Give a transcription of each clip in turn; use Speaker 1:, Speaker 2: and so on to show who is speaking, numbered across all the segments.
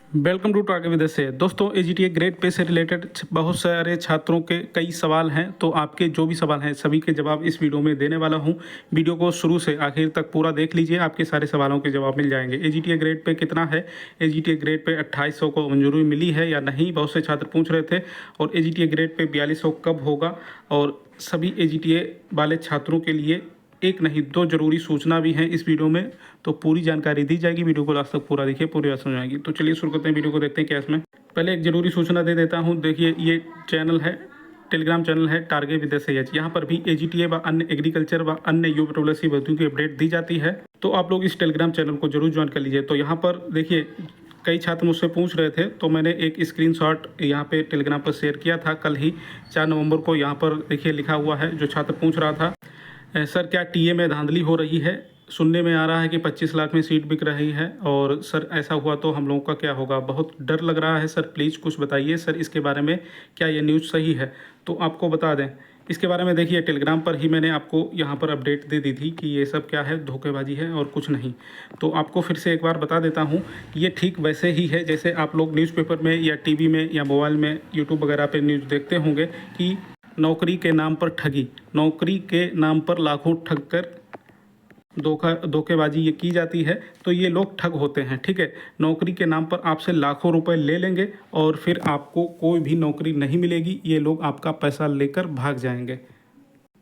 Speaker 1: Welcome to टाके with से दोस्तों, एजीटीए ग्रेड पे से रिलेटेड बहुत सारे छात्रों के कई सवाल हैं। तो आपके जो भी सवाल हैं सभी के जवाब इस वीडियो में देने वाला हूं। वीडियो को शुरू से आखिर तक पूरा देख लीजिए, आपके सारे सवालों के जवाब मिल जाएंगे। एजीटीए ग्रेड पे कितना है, एजीटीए ग्रेड पे 2800 को मंजूरी मिली है या नहीं, बहुत से छात्र पूछ रहे थे। और एजीटीए ग्रेड पे 4200 कब होगा, और सभी एजीटीए वाले छात्रों के लिए एक नहीं दो जरूरी सूचना भी है इस वीडियो में, तो पूरी जानकारी दी जाएगी। वीडियो को लास्ट तक पूरा देखिए, पूरी बात समझ आएगी। तो चलिए शुरू करते हैं, वीडियो को देखते हैं क्या इसमें। पहले एक जरूरी सूचना दे देता हूं। देखिए, ये चैनल है, टेलीग्राम चैनल है टारगे विद SH। यहाँ पर भी एजीटीए व अन्य एग्रीकल्चर व अन्य यूपी भर्तियों की अपडेट दी जाती है, तो आप लोग इस टेलीग्राम चैनल को जरूर ज्वाइन कर लीजिए। तो यहाँ पर देखिए, कई छात्र मुझसे पूछ रहे थे, तो मैंने एक स्क्रीनशॉट यहाँ पे टेलीग्राम पर शेयर किया था कल ही 4 नवंबर को। यहाँ पर देखिए लिखा हुआ है, जो छात्र पूछ रहा था, सर क्या टीए में धांधली हो रही है? सुनने में आ रहा है कि 25 लाख में सीट बिक रही है, और सर ऐसा हुआ तो हम लोगों का क्या होगा? बहुत डर लग रहा है सर, प्लीज़ कुछ बताइए सर इसके बारे में, क्या ये न्यूज़ सही है? तो आपको बता दें इसके बारे में। देखिए, टेलीग्राम पर ही मैंने आपको यहाँ पर अपडेट दे दी थी कि ये सब क्या है, धोखेबाजी है और कुछ नहीं। तो आपको फिर से एक बार बता देता हूँ, ये ठीक वैसे ही है जैसे आप लोग न्यूज़पेपर में या टीवी में या मोबाइल में यूट्यूब वगैरह पर न्यूज़ देखते होंगे कि नौकरी के नाम पर ठगी, नौकरी के नाम पर लाखों ठग कर धोखेबाजी ये की जाती है। तो ये लोग ठग होते हैं, ठीक है। नौकरी के नाम पर आपसे लाखों रुपए ले लेंगे और फिर आपको कोई भी नौकरी नहीं मिलेगी। ये लोग आपका पैसा लेकर भाग जाएंगे।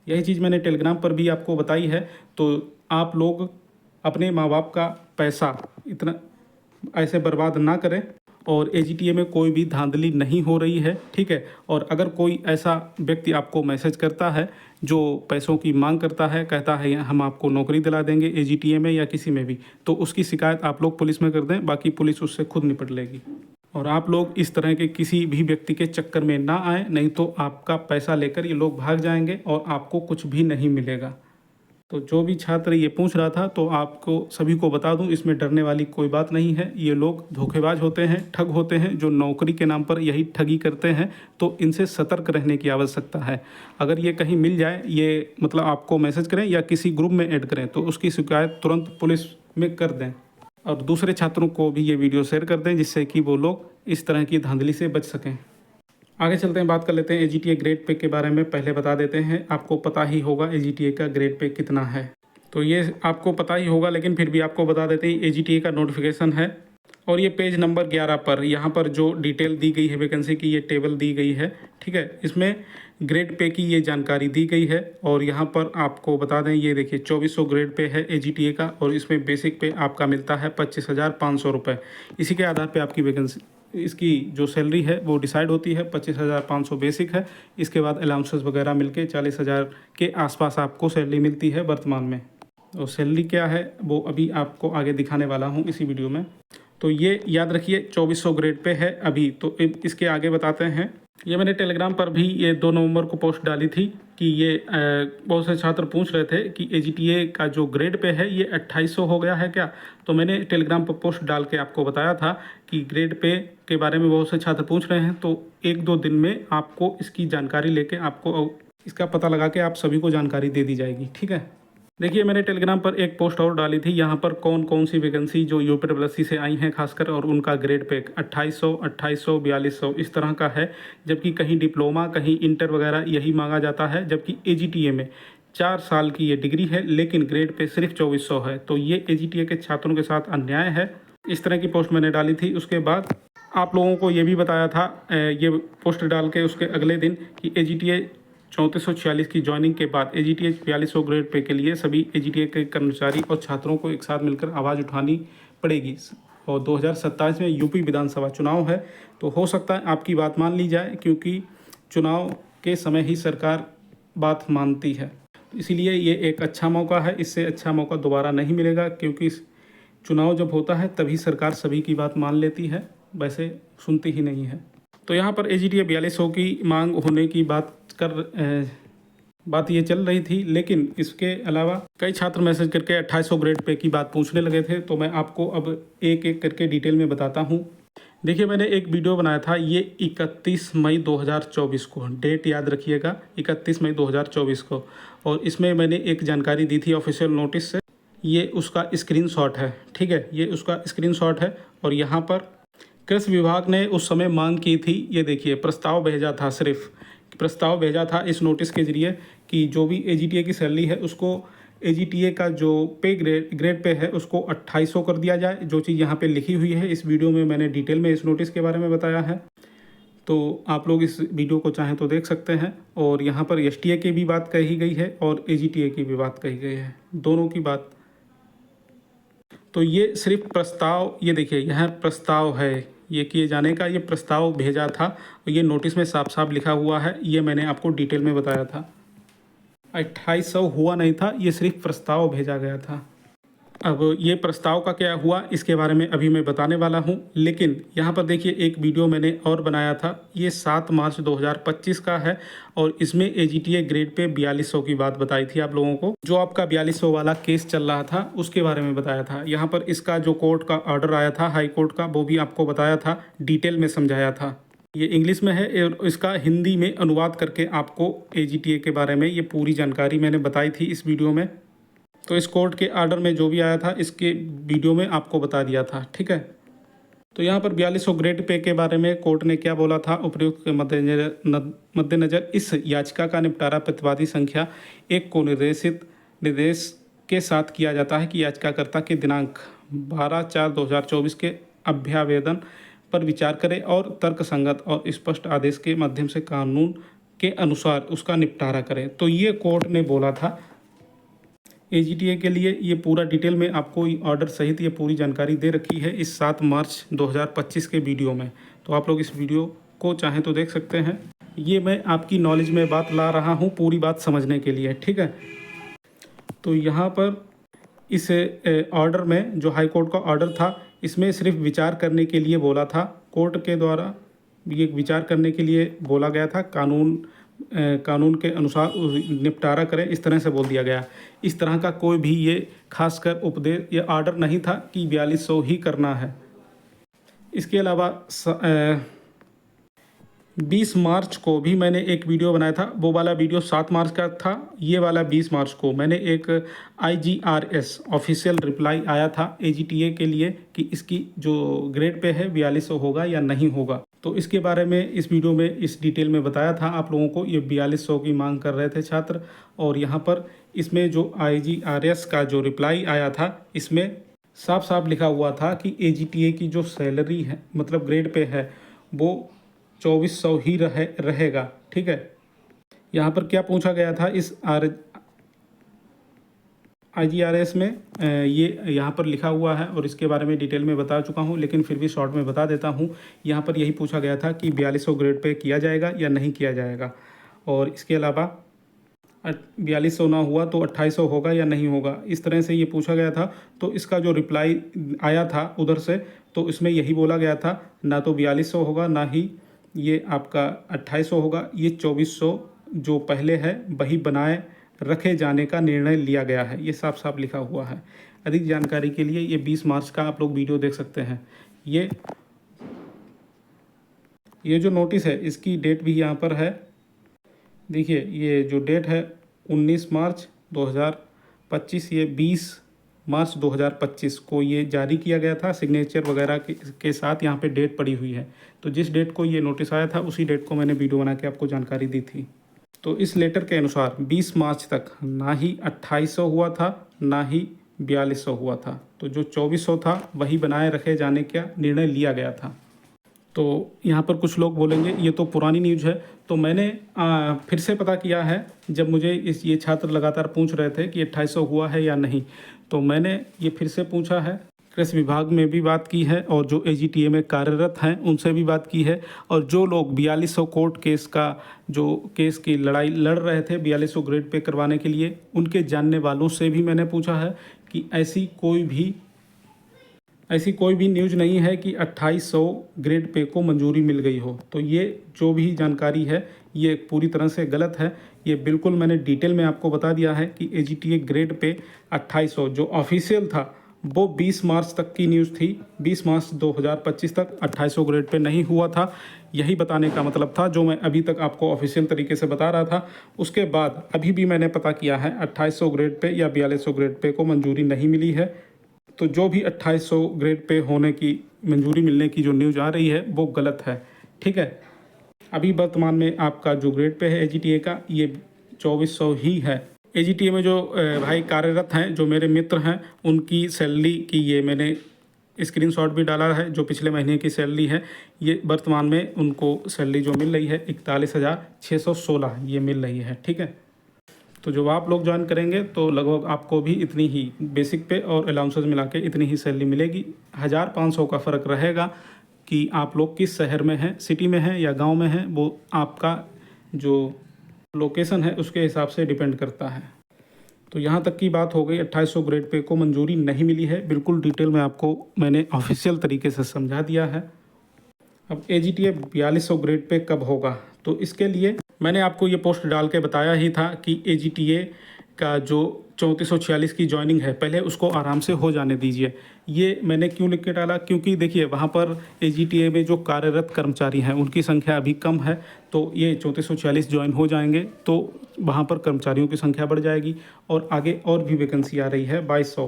Speaker 1: यही चीज़ मैंने टेलीग्राम पर भी आपको बताई है। तो आप लोग अपने माँ बाप का पैसा इतना ऐसे बर्बाद ना करें, और एजीटीए में कोई भी धांधली नहीं हो रही है, ठीक है। और अगर कोई ऐसा व्यक्ति आपको मैसेज करता है जो पैसों की मांग करता है, कहता है हम आपको नौकरी दिला देंगे एजीटीए में या किसी में भी, तो उसकी शिकायत आप लोग पुलिस में कर दें, बाकी पुलिस उससे खुद निपट लेगी। और आप लोग इस तरह के किसी भी व्यक्ति के चक्कर में ना आए, नहीं तो आपका पैसा लेकर ये लोग भाग जाएंगे और आपको कुछ भी नहीं मिलेगा। तो जो भी छात्र ये पूछ रहा था, तो आपको सभी को बता दूं, इसमें डरने वाली कोई बात नहीं है। ये लोग धोखेबाज होते हैं, ठग होते हैं, जो नौकरी के नाम पर यही ठगी करते हैं। तो इनसे सतर्क रहने की आवश्यकता है। अगर ये कहीं मिल जाए, ये मतलब आपको मैसेज करें या किसी ग्रुप में ऐड करें, तो उसकी शिकायत तुरंत पुलिस में कर दें, और दूसरे छात्रों को भी ये वीडियो शेयर कर दें, जिससे कि वो लोग इस तरह की धांधली से बच सकें। आगे चलते हैं, बात कर लेते हैं एजीटीए ग्रेड पे के बारे में। पहले बता देते हैं, आपको पता ही होगा एजीटीए का ग्रेड पे कितना है, तो ये आपको पता ही होगा, लेकिन फिर भी आपको बता देते हैं एजीटीए का नोटिफिकेशन है। और ये पेज नंबर 11 पर यहाँ पर जो डिटेल दी गई है वैकेंसी की, ये टेबल दी गई है, ठीक है। इसमें ग्रेड पे की ये जानकारी दी गई है। और यहाँ पर आपको बता दें, ये देखिए 2400 ग्रेड पे है एजीटीए का, और इसमें बेसिक पे आपका मिलता है 25,500 रुपये। इसी के आधार पर आपकी वैकेंसी, इसकी जो सैलरी है वो डिसाइड होती है। 25,500 बेसिक है, इसके बाद अलाउंसेस वगैरह मिलके 40,000 के आसपास आपको सैलरी मिलती है वर्तमान में। और सैलरी क्या है वो अभी आपको आगे दिखाने वाला हूँ इसी वीडियो में। तो ये याद रखिए 2400 ग्रेड पे है अभी। तो इसके आगे बताते हैं। ये मैंने टेलीग्राम पर भी ये 2 नवंबर को पोस्ट डाली थी कि ये बहुत से छात्र पूछ रहे थे कि एजीटीए का जो ग्रेड पे है ये 2800 हो गया है क्या। तो मैंने टेलीग्राम पर पोस्ट डाल के आपको बताया था कि ग्रेड पे के बारे में बहुत से छात्र पूछ रहे हैं। तो 1-2 दिन में आपको इसकी जानकारी लेके, आपको इसका पता लगा के आप सभी को जानकारी दे दी जाएगी, ठीक है। देखिए, मैंने टेलीग्राम पर एक पोस्ट और डाली थी, यहाँ पर कौन कौन सी वैकेंसी जो यूपी से आई हैं खासकर, और उनका ग्रेड पे 2800, 4200 इस तरह का है। जबकि कहीं डिप्लोमा, कहीं इंटर वगैरह यही मांगा जाता है, जबकि एजीटीए में 4 साल की ये डिग्री है, लेकिन ग्रेड पे सिर्फ 2400 है। तो ये एजीटीए के छात्रों के साथ अन्याय है। इस तरह की पोस्ट मैंने डाली थी। उसके बाद आप लोगों को ये भी बताया था, ये पोस्ट डाल के उसके अगले दिन, कि एजीटीए 3446 की ज्वाइनिंग के बाद एजीटीए 4200 ग्रेड पे के लिए सभी एजीटीए के कर्मचारी और छात्रों को एक साथ मिलकर आवाज़ उठानी पड़ेगी। और 2027 में यूपी विधानसभा चुनाव है, तो हो सकता है आपकी बात मान ली जाए, क्योंकि चुनाव के समय ही सरकार बात मानती है। इसीलिए ये एक अच्छा मौका है, इससे अच्छा मौका दोबारा नहीं मिलेगा, क्योंकि चुनाव जब होता है तभी सरकार सभी की बात मान लेती है, वैसे सुनती ही नहीं है। तो यहाँ पर एजीटीए 4200 की मांग होने की बात ये चल रही थी, लेकिन इसके अलावा कई छात्र मैसेज करके 2800 ग्रेड पे की बात पूछने लगे थे। तो मैं आपको अब एक एक करके डिटेल में बताता हूँ। देखिए, मैंने एक वीडियो बनाया था, ये 31 मई 2024 को, डेट याद रखिएगा 31 मई 2024 को। और इसमें मैंने एक जानकारी दी थी ऑफिशियल नोटिस से, ये उसका स्क्रीनशॉट है, ठीक है, ये उसका स्क्रीनशॉट है। और यहाँ पर कृषि विभाग ने उस समय मांग की थी, ये देखिए प्रस्ताव भेजा था, सिर्फ प्रस्ताव भेजा था इस नोटिस के ज़रिए कि जो भी एजीटीए की सैलरी है उसको एजीटीए का जो ग्रेड पे है उसको 2800 कर दिया जाए। जो चीज़ यहाँ पे लिखी हुई है इस वीडियो में मैंने डिटेल में इस नोटिस के बारे में बताया है, तो आप लोग इस वीडियो को चाहें तो देख सकते हैं। और यहाँ पर एसटीए की भी बात कही गई है और एजीटीए की भी बात कही गई है, दोनों की बात। तो ये सिर्फ प्रस्ताव, ये देखिए यहाँ प्रस्ताव है, ये किए जाने का ये प्रस्ताव भेजा था और ये नोटिस में साफ साफ लिखा हुआ है, ये मैंने आपको डिटेल में बताया था। 2800 हुआ नहीं था, ये सिर्फ प्रस्ताव भेजा गया था। अब ये प्रस्ताव का क्या हुआ इसके बारे में अभी मैं बताने वाला हूँ, लेकिन यहाँ पर देखिए एक वीडियो मैंने और बनाया था, ये 7 मार्च 2025 का है और इसमें एजीटीए ग्रेड पे 4200 की बात बताई थी आप लोगों को। जो आपका 4200 वाला केस चल रहा था उसके बारे में बताया था। यहाँ पर इसका जो कोर्ट का ऑर्डर आया था हाई कोर्ट का, वो भी आपको बताया था, डिटेल में समझाया था। ये इंग्लिश में है और इसका हिंदी में अनुवाद करके आपको एजीटीए के बारे में ये पूरी जानकारी मैंने बताई थी इस वीडियो में। तो इस कोर्ट के ऑर्डर में जो भी आया था इसके वीडियो में आपको बता दिया था, ठीक है। तो यहाँ पर 4200 ग्रेड पे के बारे में कोर्ट ने क्या बोला था, उपयुक्त के मद्देनजर इस याचिका का निपटारा प्रतिवादी संख्या 1 को निर्देश के साथ किया जाता है कि याचिकाकर्ता के दिनांक 12/4/2024 के अभ्यावेदन पर विचार करें और तर्कसंगत और स्पष्ट आदेश के माध्यम से कानून के अनुसार उसका निपटारा करें। तो ये कोर्ट ने बोला था एजीटीए के लिए। ये पूरा डिटेल में आपको ऑर्डर सहित ये पूरी जानकारी दे रखी है इस 7 मार्च 2025 के वीडियो में, तो आप लोग इस वीडियो को चाहें तो देख सकते हैं। ये मैं आपकी नॉलेज में बात ला रहा हूँ पूरी बात समझने के लिए, ठीक है। तो यहाँ पर इस ऑर्डर में जो हाई कोर्ट का ऑर्डर था इसमें सिर्फ विचार करने के लिए बोला था, कोर्ट के द्वारा ये विचार करने के लिए बोला गया था, कानून के अनुसार निपटारा करें, इस तरह से बोल दिया गया। इस तरह का कोई भी ये खासकर उपदेश या ऑर्डर नहीं था कि 4200 ही करना है। इसके अलावा 20 मार्च को भी मैंने एक वीडियो बनाया था, वो वाला वीडियो 7 मार्च का था, ये वाला 20 मार्च को मैंने एक IGRS ऑफिशियल रिप्लाई आया था एजीटीए के लिए कि इसकी जो ग्रेड पे है 4200 होगा या नहीं होगा। तो इसके बारे में इस वीडियो में इस डिटेल में बताया था आप लोगों को। ये 4200 की मांग कर रहे थे छात्र, और यहाँ पर इसमें जो IGRS का जो रिप्लाई आया था इसमें साफ साफ लिखा हुआ था कि एजीटीए की जो सैलरी है मतलब ग्रेड पे है वो 2400 ही रहेगा, ठीक है। यहाँ पर क्या पूछा गया था इस IGRS में, ये यहाँ पर लिखा हुआ है और इसके बारे में डिटेल में बता चुका हूँ, लेकिन फिर भी शॉर्ट में बता देता हूँ। यहाँ पर यही पूछा गया था कि 4200 ग्रेड पे किया जाएगा या नहीं किया जाएगा, और इसके अलावा 4200 ना हुआ तो 2800 होगा या नहीं होगा, इस तरह से ये पूछा गया था। तो इसका जो रिप्लाई आया था उधर से, तो इसमें यही बोला गया था ना तो 4200 होगा ना ही ये आपका 2800 होगा, ये 2400 जो पहले है वही बनाए रखे जाने का निर्णय लिया गया है, ये साफ साफ लिखा हुआ है। अधिक जानकारी के लिए ये 20 मार्च का आप लोग वीडियो देख सकते हैं। ये जो नोटिस है इसकी डेट भी यहाँ पर है, देखिए ये जो डेट है 19 मार्च 2025, ये 20 मार्च 2025 को ये जारी किया गया था, सिग्नेचर वगैरह के साथ यहाँ पे डेट पड़ी हुई है। तो जिस डेट को ये नोटिस आया था उसी डेट को मैंने वीडियो बना के आपको जानकारी दी थी। तो इस लेटर के अनुसार 20 मार्च तक ना ही 2800 हुआ था ना ही 4200 हुआ था, तो जो 2400 था वही बनाए रखे जाने का निर्णय लिया गया था। तो यहाँ पर कुछ लोग बोलेंगे ये तो पुरानी न्यूज़ है, तो मैंने फिर से पता किया है। जब मुझे ये छात्र लगातार पूछ रहे थे कि 2800 हुआ है या नहीं, तो मैंने ये फिर से पूछा है, कृषि विभाग में भी बात की है और जो एजीटीए में कार्यरत हैं उनसे भी बात की है, और जो लोग 4200 कोर्ट केस का जो केस की लड़ाई लड़ रहे थे 4200 ग्रेड पे करवाने के लिए, उनके जानने वालों से भी मैंने पूछा है कि ऐसी कोई भी न्यूज़ नहीं है कि 2800 ग्रेड पे को मंजूरी मिल गई हो। तो ये जो भी जानकारी है ये पूरी तरह से गलत है। ये बिल्कुल मैंने डिटेल में आपको बता दिया है कि एजीटीए ग्रेड पे 2800 जो ऑफिशियल था वो 20 मार्च तक की न्यूज़ थी। 20 मार्च 2025 तक 2800 ग्रेड पे नहीं हुआ था, यही बताने का मतलब था जो मैं अभी तक आपको ऑफिशियल तरीके से बता रहा था। उसके बाद अभी भी मैंने पता किया है 2800 ग्रेड पे या 4200 ग्रेड पे को मंजूरी नहीं मिली है। तो जो भी 2800 ग्रेड पे होने की मंजूरी मिलने की जो न्यूज़ आ रही है वो गलत है, ठीक है। अभी वर्तमान में आपका जो ग्रेड पे है एजीटीए का, ये 2400 ही है। एजीटीए में जो भाई कार्यरत हैं, जो मेरे मित्र हैं, उनकी सैलरी की ये मैंने स्क्रीनशॉट भी डाला है। जो पिछले महीने की सैलरी है, ये वर्तमान में उनको सैलरी जो मिल रही है 41,616 ये मिल रही है, ठीक है। तो जब आप लोग ज्वाइन करेंगे तो लगभग आपको भी इतनी ही बेसिक पे और अलाउंसेस मिला के इतनी ही सैलरी मिलेगी। 1500 का फ़र्क रहेगा कि आप लोग किस शहर में हैं, सिटी में हैं या गांव में हैं, वो आपका जो लोकेशन है उसके हिसाब से डिपेंड करता है। तो यहाँ तक की बात हो गई। 2800 ग्रेड पे को मंजूरी नहीं मिली है, बिल्कुल डिटेल में आपको मैंने ऑफिशियल तरीके से समझा दिया है। अब एजीटीए 4200 ग्रेड पे कब होगा, तो इसके लिए मैंने आपको ये पोस्ट डाल के बताया ही था कि एजीटीए का जो 3446 की ज्वाइनिंग है, पहले उसको आराम से हो जाने दीजिए। ये मैंने क्यों लिख के डाला, क्योंकि देखिए वहाँ पर एजीटीए में जो कार्यरत कर्मचारी हैं उनकी संख्या अभी कम है, तो ये 3446 ज्वाइन हो जाएंगे तो वहाँ पर कर्मचारियों की संख्या बढ़ जाएगी। और आगे और भी वैकेंसी आ रही है 2200,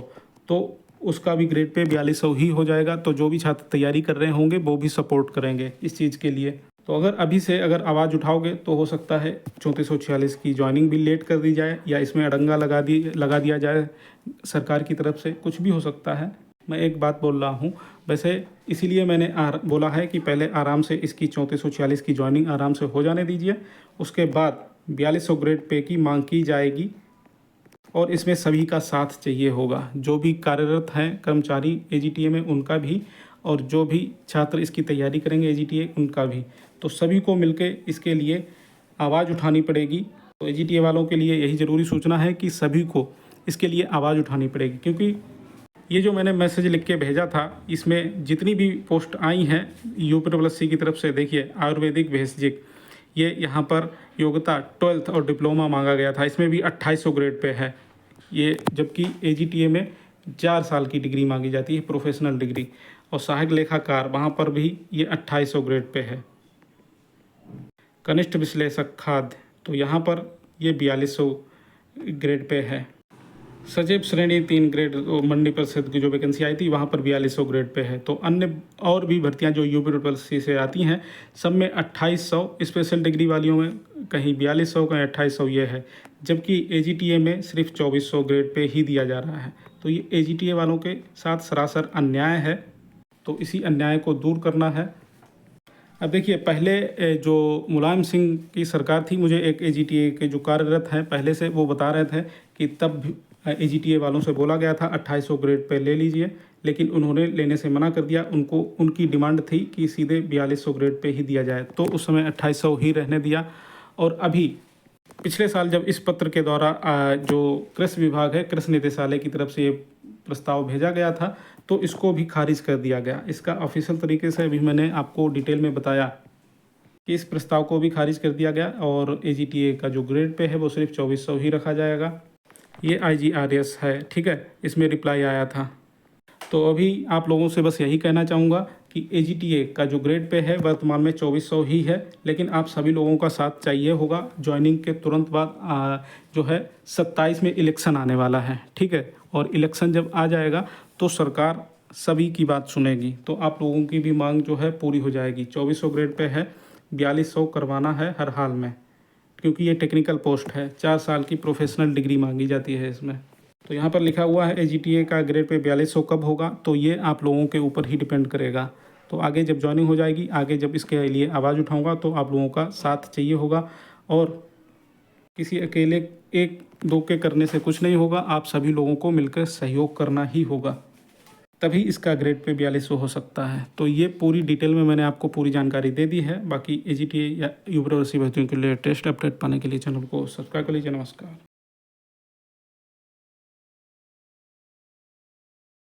Speaker 1: तो उसका भी ग्रेड पे 4200 ही हो जाएगा। तो जो भी छात्र तैयारी कर रहे होंगे वो भी सपोर्ट करेंगे इस चीज़ के लिए। तो अगर अभी से अगर आवाज़ उठाओगे तो हो सकता है 3446 की ज्वाइनिंग भी लेट कर दी जाए, या इसमें अड़ंगा लगा दिया जाए सरकार की तरफ से, कुछ भी हो सकता है। मैं एक बात बोल रहा हूँ, वैसे इसीलिए मैंने बोला है कि पहले आराम से इसकी 3446 की ज्वाइनिंग आराम से हो जाने दीजिए, उसके बाद 4200 ग्रेड पे की मांग की जाएगी। और इसमें सभी का साथ चाहिए होगा, जो भी कार्यरत हैं कर्मचारी एजीटीए में उनका भी, और जो भी छात्र इसकी तैयारी करेंगे एजीटीए उनका भी। तो सभी को मिलके इसके लिए आवाज़ उठानी पड़ेगी। तो एजीटीए वालों के लिए यही ज़रूरी सूचना है कि सभी को इसके लिए आवाज़ उठानी पड़ेगी, क्योंकि ये जो मैंने मैसेज लिख के भेजा था, इसमें जितनी भी पोस्ट आई हैं यूपीडब्ल्यूएससी की तरफ से, देखिए आयुर्वेदिक भेषजिक, ये यहाँ पर योग्यता 12th और डिप्लोमा मांगा गया था, इसमें भी 2800 ग्रेड पे है ये, जबकि एजीटीए में 4 साल की डिग्री मांगी जाती है, प्रोफेशनल डिग्री। और सहायक लेखाकार वहाँ पर भी ये 2800 ग्रेड पे है। कनिष्ठ विश्लेषक खाद्य, तो यहाँ पर ये 4200 ग्रेड पे है। सचिव श्रेणी 3 ग्रेड मंडी परिषद की जो वैकेंसी आई थी वहाँ पर 4200 ग्रेड पे है। तो अन्य और भी भर्तियाँ जो यूपीडब्ल्यूएससी से आती हैं सब में 2800, स्पेशल डिग्री वालियों में कहीं 4200 कहीं 2800 ये है, जबकि एजीटीए में सिर्फ 2400 ग्रेड पे ही दिया जा रहा है। तो ये एजीटीए वालों के साथ सरासर अन्याय है, तो इसी अन्याय को दूर करना है। अब देखिए, पहले जो मुलायम सिंह की सरकार थी, मुझे एक एजीटीए के जो कार्यरत हैं पहले से, वो बता रहे थे कि तब एजीटीए वालों से बोला गया था 2800 ग्रेड पे ले लीजिए, लेकिन उन्होंने लेने से मना कर दिया। उनकी डिमांड थी कि सीधे 4200 ग्रेड पे ही दिया जाए, तो उस समय 2800 ही रहने दिया। और अभी पिछले साल जब इस पत्र के द्वारा जो कृषि विभाग है, कृषि निदेशालय की तरफ से ये प्रस्ताव भेजा गया था, तो इसको भी खारिज कर दिया गया। इसका ऑफिशियल तरीके से अभी मैंने आपको डिटेल में बताया कि इस प्रस्ताव को भी खारिज कर दिया गया, और एजीटीए का जो ग्रेड पे है वो सिर्फ 2400 ही रखा जाएगा। ये IGRS है, ठीक है, इसमें रिप्लाई आया था। तो अभी आप लोगों से बस यही कहना चाहूँगा कि एजीटीए का जो ग्रेड पे है वर्तमान में 2400 ही है, लेकिन आप सभी लोगों का साथ चाहिए होगा। ज्वाइनिंग के तुरंत बाद जो है 27 में इलेक्शन आने वाला है, ठीक है, और इलेक्शन जब आ जाएगा तो सरकार सभी की बात सुनेगी, तो आप लोगों की भी मांग जो है पूरी हो जाएगी। 2400 ग्रेड पे है, 4200 करवाना है हर हाल में, क्योंकि ये टेक्निकल पोस्ट है, 4 साल की प्रोफेशनल डिग्री मांगी जाती है इसमें। तो यहाँ पर लिखा हुआ है एजीटीए का ग्रेड पे 4200 कब होगा, तो ये आप लोगों के ऊपर ही डिपेंड करेगा। तो आगे जब ज्वाइनिंग हो जाएगी, आगे जब इसके लिए आवाज़ उठाऊंगा तो आप लोगों का साथ चाहिए होगा, और किसी अकेले एक दो के करने से कुछ नहीं होगा, आप सभी लोगों को मिलकर सहयोग करना ही होगा, तभी इसका ग्रेड पे 4200 हो सकता है। तो ये पूरी डिटेल में मैंने आपको पूरी जानकारी दे दी है। बाकी एजीटीए या यूपीडब्ल्यूएससी भर्तियों के लेटेस्ट अपडेट पाने के लिए चैनल को सब्सक्राइब कर लीजिए। नमस्कार।